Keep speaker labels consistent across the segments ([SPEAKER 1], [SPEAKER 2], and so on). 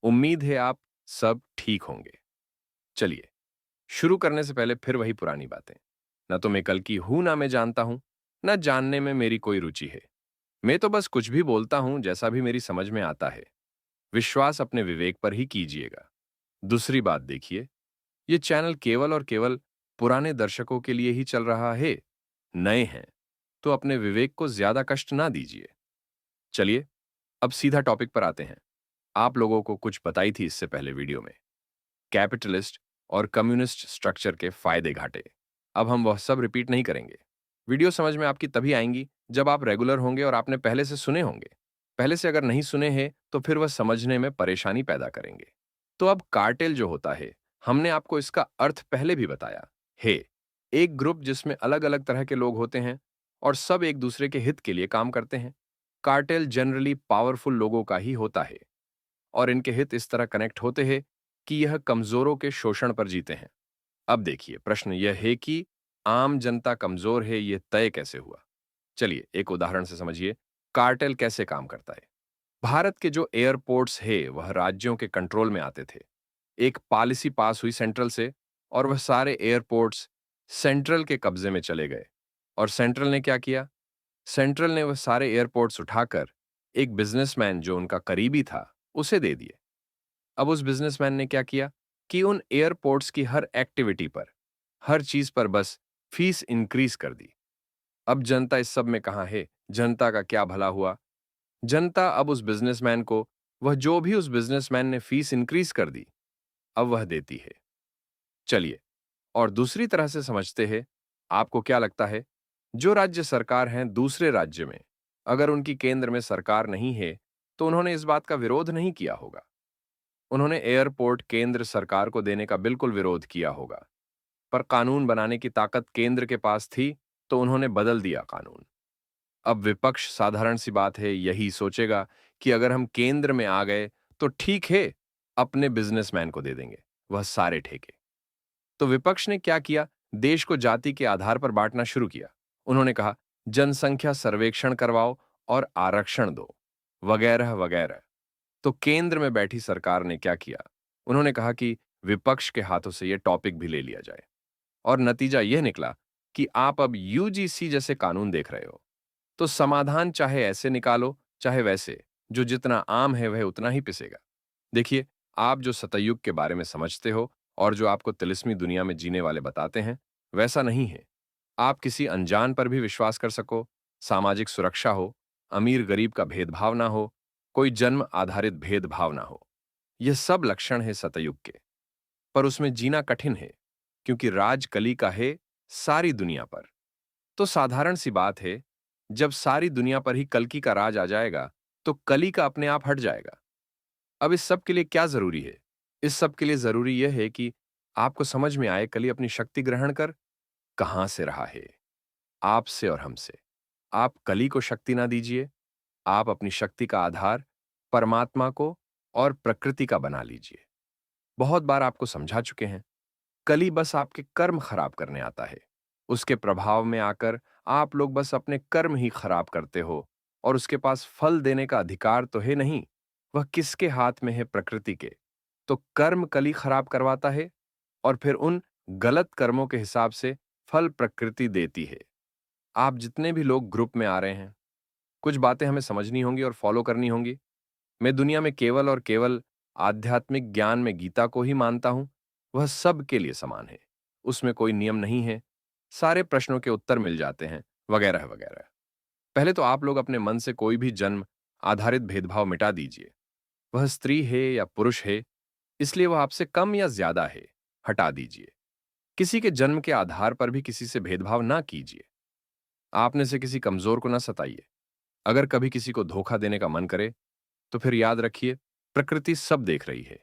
[SPEAKER 1] उम्मीद है आप सब ठीक होंगे। चलिए, शुरू करने से पहले फिर वही पुरानी बातें। न तो मैं कल की हूं ना मैं जानता हूं, न जानने में मेरी कोई रुचि है। मैं तो बस कुछ भी बोलता हूं जैसा भी मेरी समझ में आता है। विश्वास अपने विवेक पर ही कीजिएगा। दूसरी बात देखिए, ये चैनल केवल और केवल पुराने दर्शकों के लिए ही चल रहा है। नए हैं तो अपने विवेक को ज्यादा कष्ट ना दीजिए। चलिए, अब सीधा टॉपिक पर आते हैं। आप लोगों को कुछ बताई थी इससे पहले वीडियो में, कैपिटलिस्ट और कम्युनिस्ट स्ट्रक्चर के फायदे घाटे। अब हम वह सब रिपीट नहीं करेंगे। वीडियो समझ में आपकी तभी आएंगी जब आप रेगुलर होंगे और आपने पहले से सुने होंगे। पहले से अगर नहीं सुने हैं तो फिर वह समझने में परेशानी पैदा करेंगे। तो अब कार्टेल जो होता है, हमने आपको इसका अर्थ पहले भी बताया है। एक ग्रुप जिसमें अलग अलग तरह के लोग होते हैं और सब एक दूसरे के हित के लिए काम करते हैं। कार्टेल जनरली पावरफुल लोगों का ही होता है और इनके हित इस तरह कनेक्ट होते हैं कि यह कमजोरों के शोषण पर जीते हैं। अब देखिए, प्रश्न यह है कि आम जनता कमजोर है, यह तय कैसे हुआ? चलिए एक उदाहरण से समझिए कार्टेल कैसे काम करता है। भारत के जो एयरपोर्ट्स है वह राज्यों के कंट्रोल में आते थे। एक पॉलिसी पास हुई सेंट्रल से और वह सारे एयरपोर्ट्स सेंट्रल के कब्जे में चले गए। और सेंट्रल ने क्या किया? सेंट्रल ने वह सारे एयरपोर्ट्स उठाकर एक बिजनेसमैन जो उनका करीबी था उसे दे दिए। अब उस बिजनेसमैन ने क्या किया कि उन एयरपोर्ट्स की हर एक्टिविटी पर, हर चीज पर बस फीस इंक्रीज कर दी। अब जनता इस सब में कहां है? जनता का क्या भला हुआ? जनता अब उस बिजनेसमैन को वह जो भी उस बिजनेसमैन ने फीस इंक्रीज कर दी, अब वह देती है। चलिए और दूसरी तरह से समझते हैं। आपको क्या लगता है, जो राज्य सरकार हैं दूसरे राज्य में, अगर उनकी केंद्र में सरकार नहीं है तो उन्होंने इस बात का विरोध नहीं किया होगा। उन्होंने एयरपोर्ट केंद्र सरकार को देने का बिल्कुल विरोध किया होगा। पर कानून बनाने की ताकत केंद्र के पास थी तो उन्होंने बदल दिया कानून। अब विपक्ष, साधारण सी बात है, यही सोचेगा कि अगर हम केंद्र में आ गए तो ठीक है, अपने बिजनेसमैन को दे देंगे वह सारे ठेके। तो विपक्ष ने क्या किया? देश को जाति के आधार पर बांटना शुरू किया। उन्होंने कहा जनसंख्या सर्वेक्षण करवाओ और आरक्षण दो, वगैरह वगैरह। तो केंद्र में बैठी सरकार ने क्या किया? उन्होंने कहा कि विपक्ष के हाथों से यह टॉपिक भी ले लिया जाए। और नतीजा यह निकला कि आप अब यूजीसी जैसे कानून देख रहे हो। तो समाधान चाहे ऐसे निकालो चाहे वैसे, जो जितना आम है वह उतना ही पिसेगा। देखिए, आप जो सतयुग के बारे में समझते हो और जो आपको तिलिस्मी दुनिया में जीने वाले बताते हैं, वैसा नहीं है। आप किसी अनजान पर भी विश्वास कर सको, सामाजिक सुरक्षा हो, अमीर गरीब का भेदभाव ना हो, कोई जन्म आधारित भेदभाव ना हो। यह सब लक्षण है सतयुग के। पर उसमें जीना कठिन है, क्योंकि राज कली का है सारी दुनिया पर। तो साधारण सी बात है, जब सारी दुनिया पर ही कल्कि का राज आ जाएगा तो कली का अपने आप हट जाएगा। अब इस सब के लिए क्या जरूरी है? इस सब के लिए जरूरी यह है कि आपको समझ में आए कली अपनी शक्ति ग्रहण कर कहां से रहा है। आपसे और हमसे। आप कली को शक्ति ना दीजिए। आप अपनी शक्ति का आधार परमात्मा को और प्रकृति का बना लीजिए। बहुत बार आपको समझा चुके हैं, कली बस आपके कर्म खराब करने आता है। उसके प्रभाव में आकर आप लोग बस अपने कर्म ही खराब करते हो और उसके पास फल देने का अधिकार तो है नहीं। वह किसके हाथ में है? प्रकृति के। तो कर्म कली खराब करवाता है और फिर उन गलत कर्मों के हिसाब से फल प्रकृति देती है। आप जितने भी लोग ग्रुप में आ रहे हैं, कुछ बातें हमें समझनी होंगी और फॉलो करनी होंगी। मैं दुनिया में केवल और केवल आध्यात्मिक ज्ञान में गीता को ही मानता हूं। वह सब के लिए समान है, उसमें कोई नियम नहीं है, सारे प्रश्नों के उत्तर मिल जाते हैं, वगैरह वगैरह। पहले तो आप लोग अपने मन से कोई भी जन्म आधारित भेदभाव मिटा दीजिए। वह स्त्री है या पुरुष है, इसलिए वह आपसे कम या ज्यादा है, हटा दीजिए। किसी के जन्म के आधार पर भी किसी से भेदभाव ना कीजिए। आपने से किसी कमजोर को ना सताइए। अगर कभी किसी को धोखा देने का मन करे तो फिर याद रखिए, प्रकृति सब देख रही है।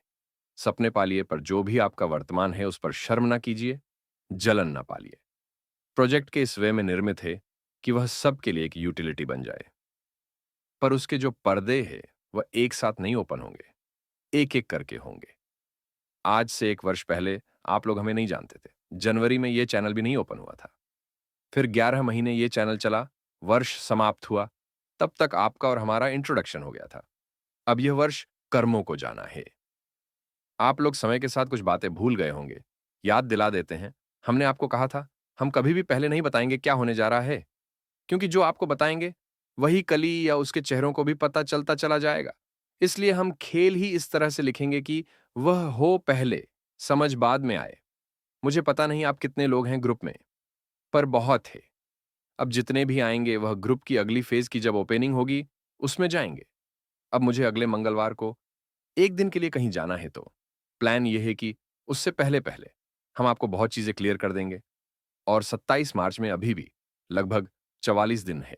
[SPEAKER 1] सपने पालिए, पर जो भी आपका वर्तमान है उस पर शर्म ना कीजिए, जलन ना पालिए। प्रोजेक्ट के इस वे में निर्मित है कि वह सबके लिए एक यूटिलिटी बन जाए। पर उसके जो पर्दे हैं वह एक साथ नहीं ओपन होंगे, एक एक करके होंगे। आज से 1 वर्ष पहले आप लोग हमें नहीं जानते थे। जनवरी में यह चैनल भी नहीं ओपन हुआ था। फिर 11 महीने ये चैनल चला, वर्ष समाप्त हुआ, तब तक आपका और हमारा इंट्रोडक्शन हो गया था। अब यह वर्ष कर्मों को जाना है। आप लोग समय के साथ कुछ बातें भूल गए होंगे। याद दिला देते हैं। हमने आपको कहा था, हम कभी भी पहले नहीं बताएंगे क्या होने जा रहा है, क्योंकि जो आपको बताएंगे, वही कली या उसके चेहरों को भी पता चलता चला जाएगा। इसलिए हम खेल ही इस तरह से लिखेंगे कि वह हो पहले, समझ बाद में आए। मुझे पता नहीं आप कितने लोग हैं ग्रुप में, पर बहुत है। अब जितने भी आएंगे वह ग्रुप की अगली फेज की जब ओपनिंग होगी, उसमें जाएंगे। अब मुझे अगले मंगलवार को एक दिन के लिए कहीं जाना है, तो प्लान यह है कि उससे पहले पहले हम आपको बहुत चीजें क्लियर कर देंगे। और 27 मार्च में अभी भी लगभग 44 दिन है।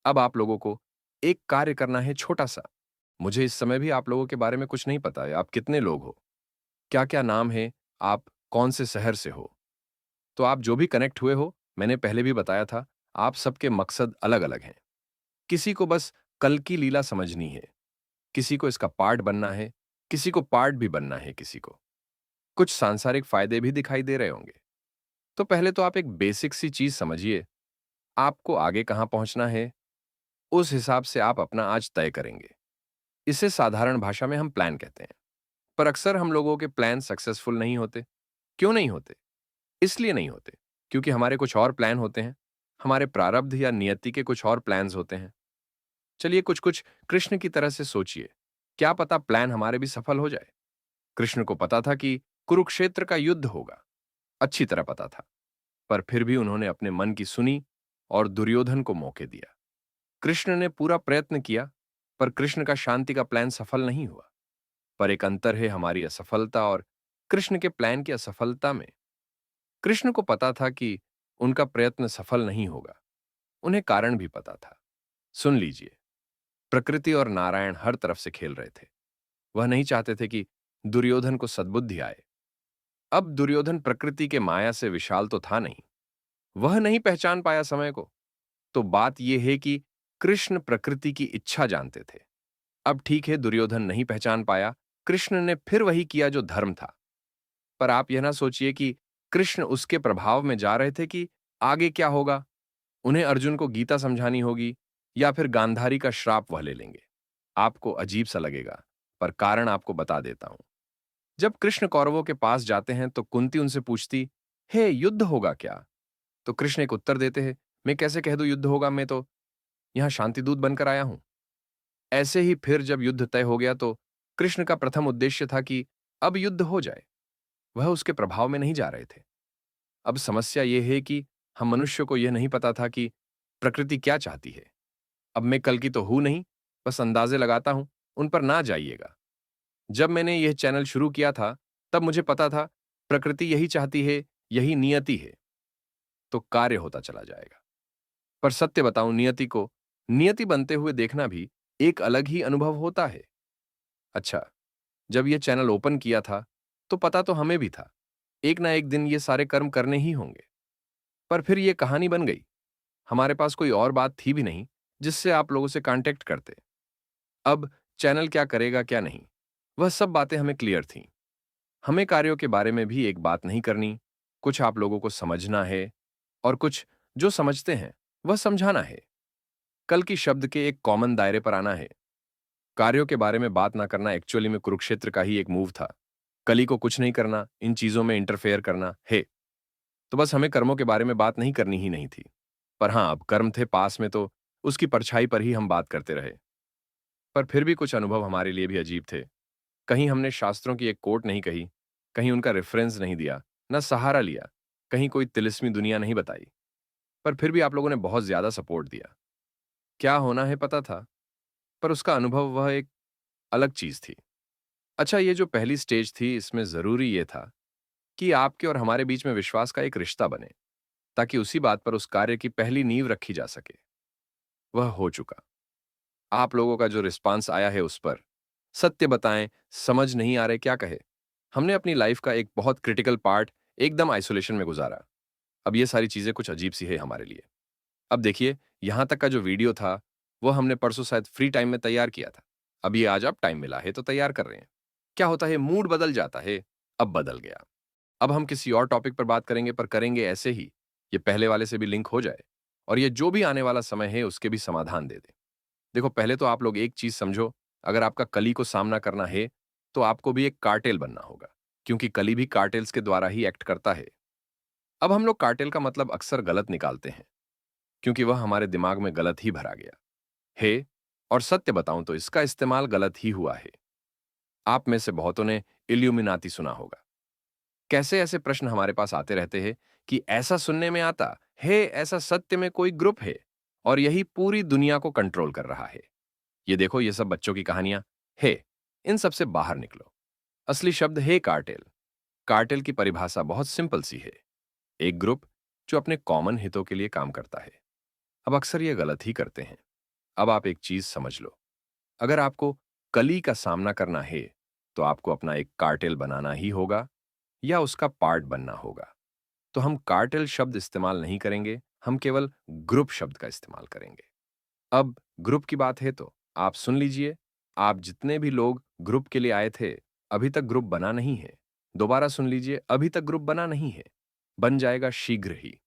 [SPEAKER 1] अब आप लोगों को एक कार्य करना है, छोटा सा। मुझे इस समय भी आप लोगों के बारे में कुछ नहीं पता है। आप कितने लोग हो, क्या क्या नाम है, आप कौन से शहर से हो। तो आप जो भी कनेक्ट हुए हो, मैंने पहले भी बताया था, आप सबके मकसद अलग अलग हैं। किसी को बस कल की लीला समझनी है, किसी को इसका पार्ट बनना है, किसी को पार्ट भी बनना है, किसी को कुछ सांसारिक फायदे भी दिखाई दे रहे होंगे। तो पहले तो आप एक बेसिक सी चीज समझिए, आपको आगे कहां पहुंचना है, उस हिसाब से आप अपना आज तय करेंगे। इसे साधारण भाषा में हम प्लान कहते हैं। पर अक्सर हम लोगों के प्लान सक्सेसफुल नहीं होते। क्यों नहीं होते? इसलिए नहीं होते क्योंकि हमारे कुछ और प्लान होते हैं, हमारे प्रारब्ध या नियति के कुछ और प्लान्स होते हैं। चलिए कुछ कुछ कृष्ण की तरह से सोचिए, क्या पता प्लान हमारे भी सफल हो जाए। कृष्ण को पता था कि कुरुक्षेत्र का युद्ध होगा, अच्छी तरह पता था, पर फिर भी उन्होंने अपने मन की सुनी और दुर्योधन को मौके दिया। कृष्ण ने पूरा प्रयत्न किया, पर कृष्ण का शांति का प्लान सफल नहीं हुआ। पर एक अंतर है हमारी असफलता और कृष्ण के प्लान की असफलता में। कृष्ण को पता था कि उनका प्रयत्न सफल नहीं होगा, उन्हें कारण भी पता था। सुन लीजिए, प्रकृति और नारायण हर तरफ से खेल रहे थे। वह नहीं चाहते थे कि दुर्योधन को सद्बुद्धि आए। अब दुर्योधन प्रकृति के माया से विशाल तो था नहीं, वह नहीं पहचान पाया समय को। तो बात यह है कि कृष्ण प्रकृति की इच्छा जानते थे। अब ठीक है, दुर्योधन नहीं पहचान पाया, कृष्ण ने फिर वही किया जो धर्म था। पर आप यह ना सोचिए कि कृष्ण उसके प्रभाव में जा रहे थे कि आगे क्या होगा, उन्हें अर्जुन को गीता समझानी होगी या फिर गांधारी का श्राप वह ले लेंगे। आपको अजीब सा लगेगा, पर कारण आपको बता देता हूं। जब कृष्ण कौरवों के पास जाते हैं तो कुंती उनसे पूछती, हे युद्ध होगा क्या? तो कृष्ण एक उत्तर देते हैं, मैं कैसे कह दूं युद्ध होगा, मैं तो यहां शांतिदूत बनकर आया हूं। ऐसे ही फिर जब युद्ध तय हो गया तो कृष्ण का प्रथम उद्देश्य था कि अब युद्ध हो जाए। वह उसके प्रभाव में नहीं जा रहे थे। अब समस्या यह है कि हम मनुष्य को यह नहीं पता था कि प्रकृति क्या चाहती है। अब मैं कल की तो हूं नहीं, बस अंदाजे लगाता हूं, उन पर ना जाइएगा। जब मैंने यह चैनल शुरू किया था, तब मुझे पता था प्रकृति यही चाहती है, यही नियति है, तो कार्य होता चला जाएगा। पर सत्य बताऊं, नियति को नियति बनते हुए देखना भी एक अलग ही अनुभव होता है। अच्छा, जब यह चैनल ओपन किया था, तो पता तो हमें भी था, एक ना एक दिन ये सारे कर्म करने ही होंगे। पर फिर यह कहानी बन गई। हमारे पास कोई और बात थी भी नहीं जिससे आप लोगों से कांटेक्ट करते। अब चैनल क्या करेगा क्या नहीं, वह सब बातें हमें क्लियर थीं। हमें कार्यों के बारे में भी एक बात नहीं करनी, कुछ आप लोगों को समझना है और कुछ जो समझते हैं वह समझाना है। कल की शब्द के एक कॉमन दायरे पर आना है। कार्यों के बारे में बात ना करना एक्चुअली में कुरुक्षेत्र का ही एक मूव था। कली को कुछ नहीं करना, इन चीजों में इंटरफेयर करना है। तो बस हमें कर्मों के बारे में बात नहीं करनी ही नहीं थी। पर हाँ, अब कर्म थे पास में तो उसकी परछाई पर ही हम बात करते रहे। पर फिर भी कुछ अनुभव हमारे लिए भी अजीब थे। कहीं हमने शास्त्रों की एक कोट नहीं कही, कहीं उनका रेफरेंस नहीं दिया, न सहारा लिया, कहीं कोई तिलिस्मी दुनिया नहीं बताई। पर फिर भी आप लोगों ने बहुत ज्यादा सपोर्ट दिया। क्या होना है पता था, पर उसका अनुभव वह एक अलग चीज थी। अच्छा, ये जो पहली स्टेज थी, इसमें जरूरी ये था कि आपके और हमारे बीच में विश्वास का एक रिश्ता बने, ताकि उसी बात पर उस कार्य की पहली नींव रखी जा सके। वह हो चुका। आप लोगों का जो रिस्पांस आया है उस पर सत्य बताएं, समझ नहीं आ रहे क्या कहे। हमने अपनी लाइफ का एक बहुत क्रिटिकल पार्ट एकदम आइसोलेशन में गुजारा। अब ये सारी चीजें कुछ अजीब सी है हमारे लिए। अब देखिए, यहां तक का जो वीडियो था वो हमने परसों शायद फ्री टाइम में तैयार किया था। अब ये आज अब टाइम मिला है तो तैयार कर रहे हैं। क्या होता है, मूड बदल जाता है। अब बदल गया। अब हम किसी और टॉपिक पर बात करेंगे, पर करेंगे ऐसे ही ये पहले वाले से भी लिंक हो जाए और ये जो भी आने वाला समय है उसके भी समाधान दे दे। देखो, पहले तो आप लोग एक चीज समझो, अगर आपका कली को सामना करना है तो आपको भी एक कार्टेल बनना होगा, क्योंकि कली भी कार्टेल्स के द्वारा ही एक्ट करता है। अब हम लोग कार्टेल का मतलब अक्सर गलत निकालते हैं, क्योंकि वह हमारे दिमाग में गलत ही भरा गया है। और सत्य बताऊं तो इसका इस्तेमाल गलत ही हुआ है। आप में से बहुतों ने इल्यूमिनाती सुना होगा। कैसे ऐसे प्रश्न हमारे पास आते रहते हैं कि ऐसा सुनने में आता है, ऐसा सत्य में कोई ग्रुप है और यही पूरी दुनिया को कंट्रोल कर रहा है। ये देखो, ये सब बच्चों की कहानियां है। इन सब से बाहर निकलो। असली शब्द है कार्टेल। कार्टेल की परिभाषा बहुत सिंपल सी है। एक ग्रुप जो अपने कॉमन हितों के लिए काम करता है। अब अक्सर ये गलत ही करते हैं। अब आप एक चीज समझ लो, अगर आपको कली का सामना करना है तो आपको अपना एक कार्टेल बनाना ही होगा या उसका पार्ट बनना होगा। तो हम कार्टेल शब्द इस्तेमाल नहीं करेंगे, हम केवल ग्रुप शब्द का इस्तेमाल करेंगे। अब ग्रुप की बात है तो आप सुन लीजिए, आप जितने भी लोग ग्रुप के लिए आए थे, अभी तक ग्रुप बना नहीं है। दोबारा सुन लीजिए, अभी तक ग्रुप बना नहीं है। बन जाएगा शीघ्र ही।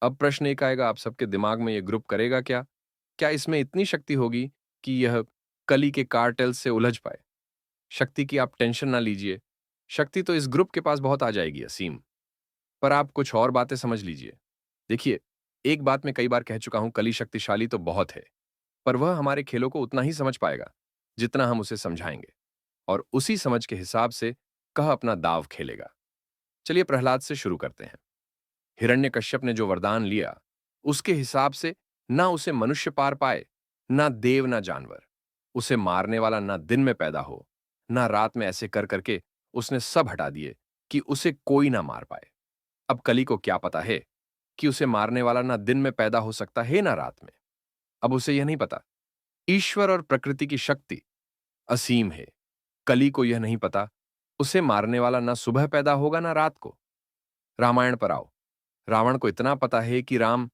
[SPEAKER 1] अब प्रश्न एक आएगा आप सबके दिमाग में, ये ग्रुप करेगा क्या? क्या इसमें इतनी शक्ति होगी कि यह कली के कार्टेल से उलझ पाए? शक्ति की आप टेंशन ना लीजिए। शक्ति तो इस ग्रुप के पास बहुत आ जाएगी, असीम। पर आप कुछ और बातें समझ लीजिए। देखिए, एक बात मैं कई बार कह चुका हूं, कली शक्तिशाली तो बहुत है, पर वह हमारे खेलों को उतना ही समझ पाएगा जितना हम उसे समझाएंगे, और उसी समझ के हिसाब से कह अपना दाव खेलेगा। चलिए प्रहलाद से शुरू करते हैं। हिरण्यकश्यप ने जो वरदान लिया, उसके हिसाब से ना उसे मनुष्य पार पाए, ना देव ना जानवर। उसे मारने वाला ना दिन में पैदा हो, ना रात में। ऐसे कर करके उसने सब हटा दिए कि उसे कोई ना मार पाए। अब कली को क्या पता है कि उसे मारने वाला ना दिन में पैदा हो सकता है ना रात में। अब उसे यह नहीं पता। ईश्वर और प्रकृति की शक्ति असीम है। कली को यह नहीं पता, उसे मारने वाला ना सुबह पैदा होगा ना रात को। रामायण पर आओ। रावण को इतना पता है कि राम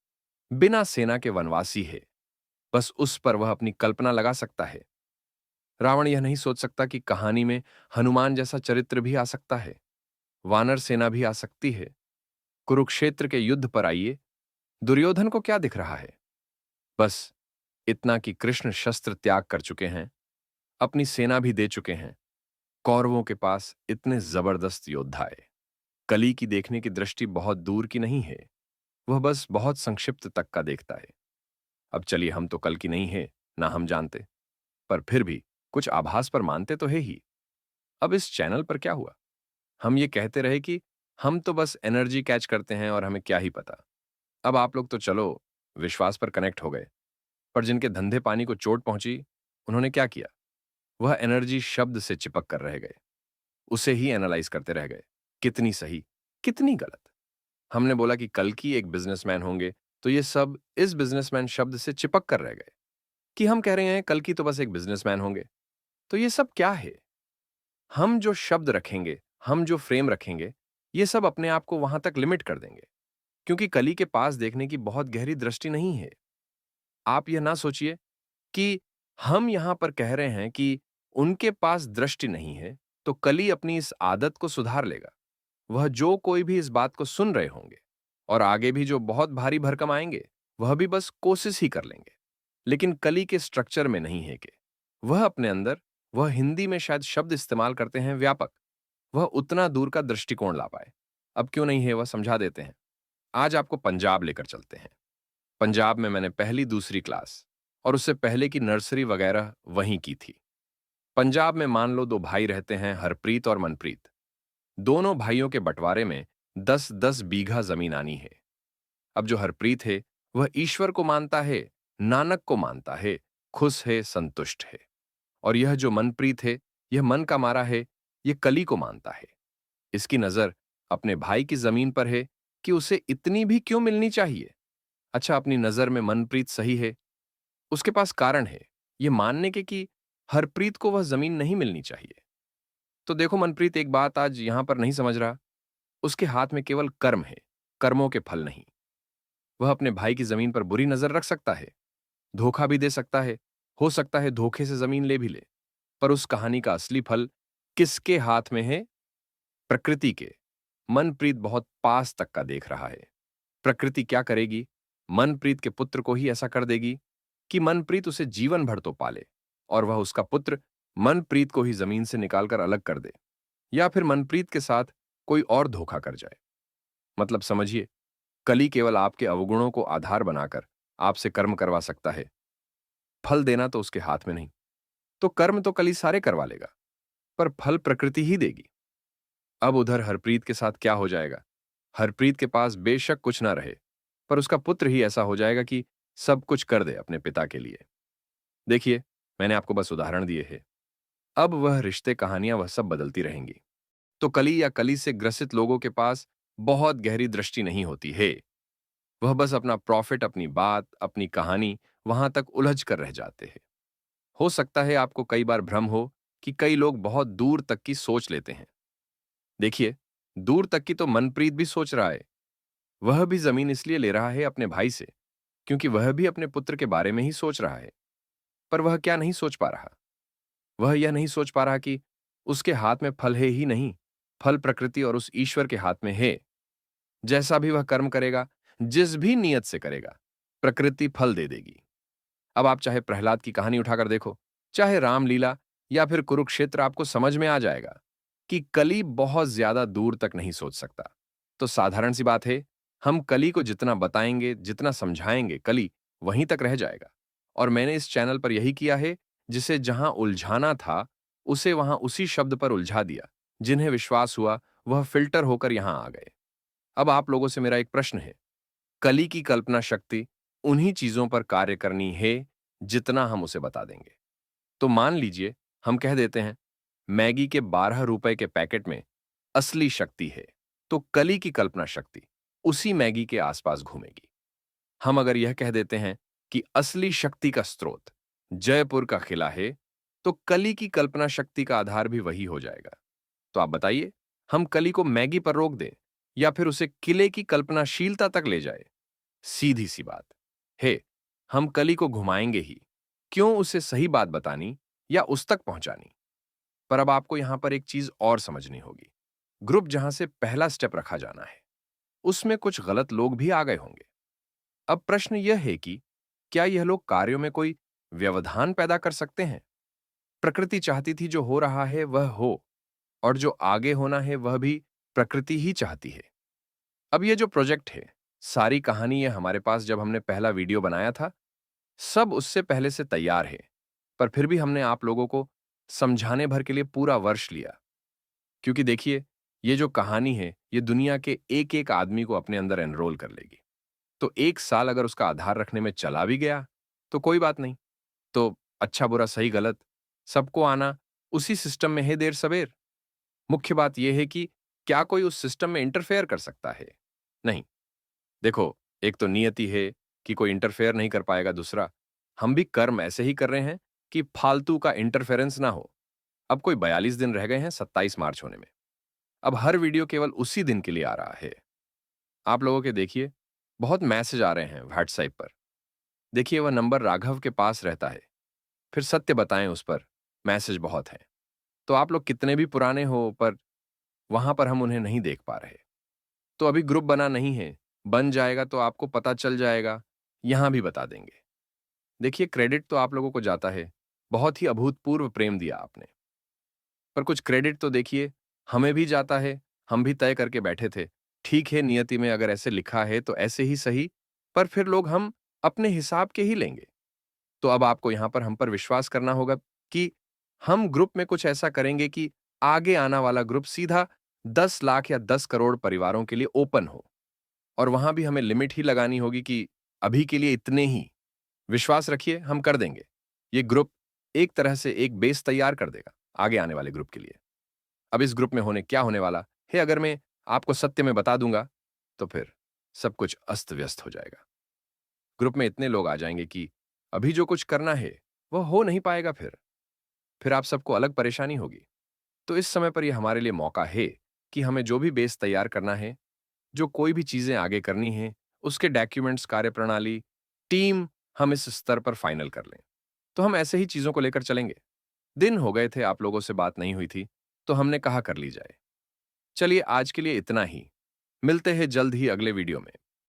[SPEAKER 1] बिना सेना के वनवासी है। बस उस पर वह अपनी कल्पना लगा सकता है। रावण यह नहीं सोच सकता कि कहानी में हनुमान जैसा चरित्र भी आ सकता है, वानर सेना भी आ सकती है। कुरुक्षेत्र के युद्ध पर आइए, दुर्योधन को क्या दिख रहा है? बस इतना कि कृष्ण शस्त्र त्याग कर चुके हैं, अपनी सेना भी दे चुके हैं। कौरवों के पास इतने जबरदस्त योद्धा है। कली की देखने की दृष्टि बहुत दूर की नहीं है, वह बस बहुत संक्षिप्त तक का देखता है। अब चलिए, हम तो कल की नहीं है, ना हम जानते, पर फिर भी कुछ आभास पर मानते तो है ही। अब इस चैनल पर क्या हुआ? हम ये कहते रहे कि हम तो बस एनर्जी कैच करते हैं और हमें क्या ही पता। अब आप लोग तो चलो विश्वास पर कनेक्ट हो गए, पर जिनके धंधे पानी को चोट पहुंची, उन्होंने क्या किया? वह एनर्जी शब्द से चिपक कर रह गए, उसे ही एनालाइज करते रह गए। कितनी सही, कितनी गलत। हमने बोला कि कल की एक बिजनेसमैन होंगे, तो ये सब इस बिजनेसमैन शब्द से चिपक कर रह गए। कि हम कह रहे हैं कल की तो बस एक बिजनेसमैन होंगे, तो ये सब क्या है? हम जो शब्द रखेंगे, हम जो फ्रेम रखेंगे, ये सब अपने आप को वहां तक लिमिट कर देंगे, क्योंकि कली के पास देखने की बहुत गहरी दृष्टि नहीं है। आप यह ना सोचिए कि हम यहां पर कह रहे हैं कि उनके पास दृष्टि नहीं है, तो कली अपनी इस आदत को सुधार लेगा। वह जो कोई भी इस बात को सुन रहे होंगे और आगे भी जो बहुत भारी भरकम आएंगे, वह भी बस कोशिश ही कर लेंगे। लेकिन कली के स्ट्रक्चर में नहीं है कि वह अपने अंदर, वह हिंदी में शायद शब्द इस्तेमाल करते हैं व्यापक, वह उतना दूर का दृष्टिकोण ला पाए। अब क्यों नहीं है, वह समझा देते हैं। आज आपको पंजाब लेकर चलते हैं। पंजाब में मैंने पहली दूसरी क्लास और उससे पहले की नर्सरी वगैरह वहीं की थी। पंजाब में मान लो दो भाई रहते हैं, हरप्रीत और मनप्रीत। दोनों भाइयों के बंटवारे में 10-10 बीघा जमीन आनी है। अब जो हरप्रीत है, वह ईश्वर को मानता है, नानक को मानता है, खुश है, संतुष्ट है। और यह जो मनप्रीत है, यह मन का मारा है, यह कली को मानता है। इसकी नजर अपने भाई की जमीन पर है कि उसे इतनी भी क्यों मिलनी चाहिए। अच्छा, अपनी नजर में मनप्रीत सही है, उसके पास कारण है यह मानने के कि हरप्रीत को वह जमीन नहीं मिलनी चाहिए। तो देखो मनप्रीत एक बात आज यहां पर नहीं समझ रहा। उसके हाथ में केवल कर्म है, कर्मों के फल नहीं। वह अपने भाई की जमीन पर बुरी नजर रख सकता है, धोखा भी दे सकता है, हो सकता है धोखे से जमीन ले भी ले। पर उस कहानी का असली फल किसके हाथ में है? प्रकृति के। मनप्रीत बहुत पास तक का देख रहा है। प्रकृति क्या करेगी? मनप्रीत के पुत्र को ही ऐसा कर देगी कि मनप्रीत उसे जीवन भर तो पाले और वह उसका पुत्र मनप्रीत को ही जमीन से निकालकर अलग कर दे, या फिर मनप्रीत के साथ कोई और धोखा कर जाए। मतलब समझिए, कली केवल आपके अवगुणों को आधार बनाकर आपसे कर्म करवा सकता है, फल देना तो उसके हाथ में नहीं। तो कर्म तो कली सारे करवा लेगा, पर फल प्रकृति ही देगी। अब उधर हरप्रीत के साथ क्या हो जाएगा? हरप्रीत के पास बेशक कुछ ना रहे, पर उसका पुत्र ही ऐसा हो जाएगा कि सब कुछ कर दे अपने पिता के लिए। देखिए, मैंने आपको बस उदाहरण दिए हैं। अब वह रिश्ते, कहानियां, वह सब बदलती रहेंगी। तो कली या कली से ग्रसित लोगों के पास बहुत गहरी दृष्टि नहीं होती है। वह बस अपना प्रॉफिट, अपनी बात, अपनी कहानी वहां तक उलझ कर रह जाते हैं। हो सकता है आपको कई बार भ्रम हो कि कई लोग बहुत दूर तक की सोच लेते हैं। देखिए, दूर तक की तो मनप्रीत भी सोच रहा है। वह भी जमीन इसलिए ले रहा है अपने भाई से, क्योंकि वह भी अपने पुत्र के बारे में ही सोच रहा है। पर वह क्या नहीं सोच पा रहा? वह यह नहीं सोच पा रहा कि उसके हाथ में फल है ही नहीं, फल प्रकृति और उस ईश्वर के हाथ में है। जैसा भी वह कर्म करेगा, जिस भी नियत से करेगा, प्रकृति फल दे देगी। अब आप चाहे प्रहलाद की कहानी उठाकर देखो, चाहे रामलीला या फिर कुरुक्षेत्र, आपको समझ में आ जाएगा कि कली बहुत ज्यादा दूर तक नहीं सोच सकता। तो साधारण सी बात है, हम कली को जितना बताएंगे, जितना समझाएंगे, कली वहीं तक रह जाएगा। और मैंने इस चैनल पर यही किया है, जिसे जहां उलझाना था, उसे वहां उसी शब्द पर उलझा दिया। जिन्हें विश्वास हुआ, वह फिल्टर होकर यहां आ गए। अब आप लोगों से मेरा एक प्रश्न है, कली की कल्पना शक्ति उन्हीं चीजों पर कार्य करनी है जितना हम उसे बता देंगे। तो मान लीजिए, हम कह देते हैं मैगी के 12 रुपए के पैकेट में असली शक्ति है, तो कली की कल्पना शक्ति उसी मैगी के आसपास घूमेगी। हम अगर यह कह देते हैं कि असली शक्ति का स्रोत जयपुर का किला है, तो कली की कल्पना शक्ति का आधार भी वही हो जाएगा। तो आप बताइए, हम कली को मैगी पर रोक दें या फिर उसे किले की कल्पनाशीलता तक ले जाए? सीधी सी बात है, हम कली को घुमाएंगे ही। क्यों? उसे सही बात बतानी या उस तक पहुंचानी। पर अब आपको यहां पर एक चीज और समझनी होगी। ग्रुप जहां से पहला स्टेप रखा जाना है, उसमें कुछ गलत लोग भी आ गए होंगे। अब प्रश्न यह है कि क्या यह लोग कार्यों में कोई व्यवधान पैदा कर सकते हैं? प्रकृति चाहती थी जो हो रहा है वह हो, और जो आगे होना है वह भी प्रकृति ही चाहती है। अब ये जो प्रोजेक्ट है, सारी कहानी, ये हमारे पास जब हमने पहला वीडियो बनाया था, सब उससे पहले से तैयार है। पर फिर भी हमने आप लोगों को समझाने भर के लिए पूरा वर्ष लिया। क्योंकि देखिए, ये जो कहानी है, ये दुनिया के एक एक आदमी को अपने अंदर एनरोल कर लेगी। तो 1 साल अगर उसका आधार रखने में चला भी गया, तो कोई बात नहीं। तो अच्छा बुरा सही गलत, सबको आना उसी सिस्टम में है देर सबेर। मुख्य बात यह है कि क्या कोई उस सिस्टम में इंटरफेयर कर सकता है? नहीं। देखो, एक तो नियति है कि कोई इंटरफेयर नहीं कर पाएगा, दूसरा हम भी कर्म ऐसे ही कर रहे हैं कि फालतू का इंटरफेरेंस ना हो। अब कोई 42 दिन रह गए हैं 27 मार्च होने में। अब हर वीडियो केवल उसी दिन के लिए आ रहा है। आप लोगों के देखिए, बहुत मैसेज आ रहे हैं व्हाट्सएप पर। देखिए, वह नंबर राघव के पास रहता है। फिर सत्य बताएं, उस पर मैसेज बहुत हैं। तो आप लोग कितने भी पुराने हो, पर वहां पर हम उन्हें नहीं देख पा रहे। तो अभी ग्रुप बना नहीं है, बन जाएगा तो आपको पता चल जाएगा, यहां भी बता देंगे। देखिए, क्रेडिट तो आप लोगों को जाता है, बहुत ही अभूतपूर्व प्रेम दिया आपने। पर कुछ क्रेडिट तो देखिए हमें भी जाता है, हम भी तय करके बैठे थे। ठीक है, नियति में अगर ऐसे लिखा है तो ऐसे ही सही, पर फिर लोग हम अपने हिसाब के ही लेंगे। तो अब आपको यहां पर हम पर विश्वास करना होगा कि हम ग्रुप में कुछ ऐसा करेंगे कि आगे आना वाला ग्रुप सीधा 10 लाख या 10 करोड़ परिवारों के लिए ओपन हो। और वहां भी हमें लिमिट ही लगानी होगी कि अभी के लिए इतने ही। विश्वास रखिए, हम कर देंगे। ये ग्रुप एक तरह से एक बेस तैयार कर देगा आगे आने वाले ग्रुप के लिए। अब इस ग्रुप में होने क्या होने वाला है, अगर मैं आपको सत्य में बता दूंगा, तो फिर सब कुछ अस्त व्यस्त हो जाएगा। ग्रुप में इतने लोग आ जाएंगे कि अभी जो कुछ करना है वह हो नहीं पाएगा। फिर आप सबको अलग परेशानी होगी। तो इस समय पर यह हमारे लिए मौका है कि हमें जो भी बेस तैयार करना है, जो कोई भी चीजें आगे करनी है, उसके डॉक्यूमेंट्स, कार्यप्रणाली, टीम, हम इस स्तर पर फाइनल कर लें। तो हम ऐसे ही चीजों को लेकर चलेंगे। दिन हो गए थे आप लोगों से बात नहीं हुई थी, तो हमने कहा कर ली जाए। चलिए, आज के लिए इतना ही। मिलते हैं जल्द ही अगले वीडियो में।